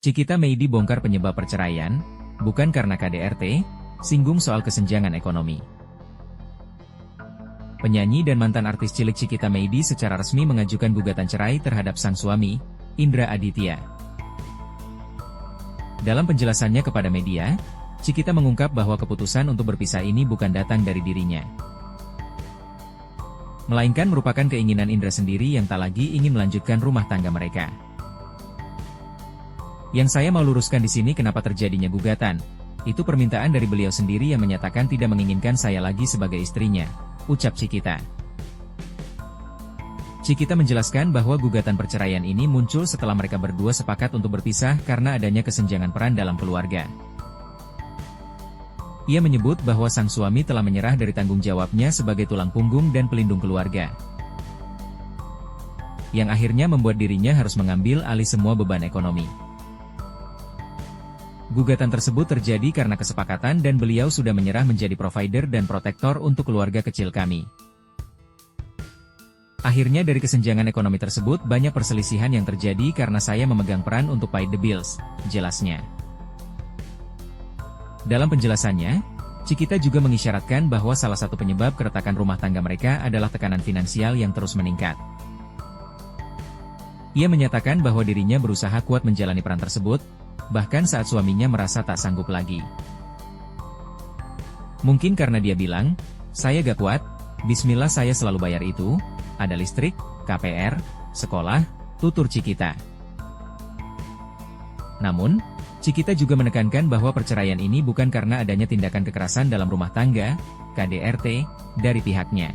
Cikita Meidi bongkar penyebab perceraian, bukan karena KDRT, singgung soal kesenjangan ekonomi. Penyanyi dan mantan artis cilik Cikita Meidi secara resmi mengajukan gugatan cerai terhadap sang suami, Indra Aditya. Dalam penjelasannya kepada media, Cikita mengungkap bahwa keputusan untuk berpisah ini bukan datang dari dirinya, melainkan merupakan keinginan Indra sendiri yang tak lagi ingin melanjutkan rumah tangga mereka. Yang saya mau luruskan di sini kenapa terjadinya gugatan, itu permintaan dari beliau sendiri yang menyatakan tidak menginginkan saya lagi sebagai istrinya, ucap Cikita. Cikita menjelaskan bahwa gugatan perceraian ini muncul setelah mereka berdua sepakat untuk berpisah karena adanya kesenjangan peran dalam keluarga. Ia menyebut bahwa sang suami telah menyerah dari tanggung jawabnya sebagai tulang punggung dan pelindung keluarga, yang akhirnya membuat dirinya harus mengambil alih semua beban ekonomi. Gugatan tersebut terjadi karena kesepakatan dan beliau sudah menyerah menjadi provider dan protektor untuk keluarga kecil kami. Akhirnya dari kesenjangan ekonomi tersebut banyak perselisihan yang terjadi karena saya memegang peran untuk pay the bills, jelasnya. Dalam penjelasannya, Cikita juga mengisyaratkan bahwa salah satu penyebab keretakan rumah tangga mereka adalah tekanan finansial yang terus meningkat. Ia menyatakan bahwa dirinya berusaha kuat menjalani peran tersebut, bahkan saat suaminya merasa tak sanggup lagi. Mungkin karena dia bilang, saya gak kuat, bismillah saya selalu bayar itu, ada listrik, KPR, sekolah, tutur Cikita. Namun, Cikita juga menekankan bahwa perceraian ini bukan karena adanya tindakan kekerasan dalam rumah tangga, KDRT, dari pihaknya.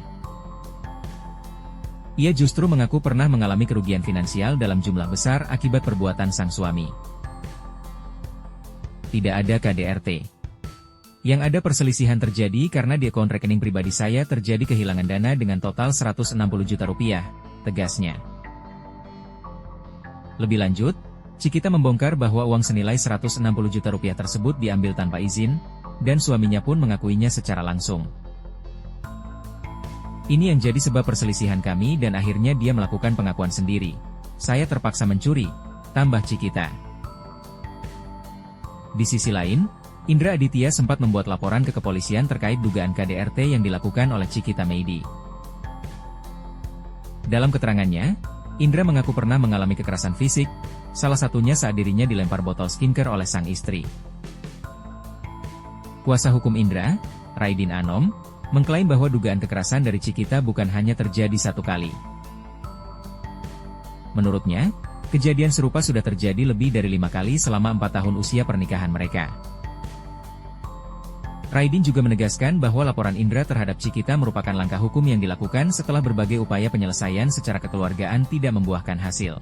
Ia justru mengaku pernah mengalami kerugian finansial dalam jumlah besar akibat perbuatan sang suami. Tidak ada KDRT. Yang ada perselisihan terjadi karena di akun rekening pribadi saya terjadi kehilangan dana dengan total 160 juta rupiah, tegasnya. Lebih lanjut, Cikita membongkar bahwa uang senilai 160 juta rupiah tersebut diambil tanpa izin, dan suaminya pun mengakuinya secara langsung. Ini yang jadi sebab perselisihan kami dan akhirnya dia melakukan pengakuan sendiri. Saya terpaksa mencuri, tambah Cikita. Di sisi lain, Indra Aditya sempat membuat laporan ke kepolisian terkait dugaan KDRT yang dilakukan oleh Cikita Meidi. Dalam keterangannya, Indra mengaku pernah mengalami kekerasan fisik, salah satunya saat dirinya dilempar botol skincare oleh sang istri. Kuasa hukum Indra, Raidin Anom, mengklaim bahwa dugaan kekerasan dari Cikita bukan hanya terjadi satu kali. Menurutnya, kejadian serupa sudah terjadi lebih dari 5 kali selama 4 tahun usia pernikahan mereka. Raidin juga menegaskan bahwa laporan Indra terhadap Cikita merupakan langkah hukum yang dilakukan setelah berbagai upaya penyelesaian secara kekeluargaan tidak membuahkan hasil.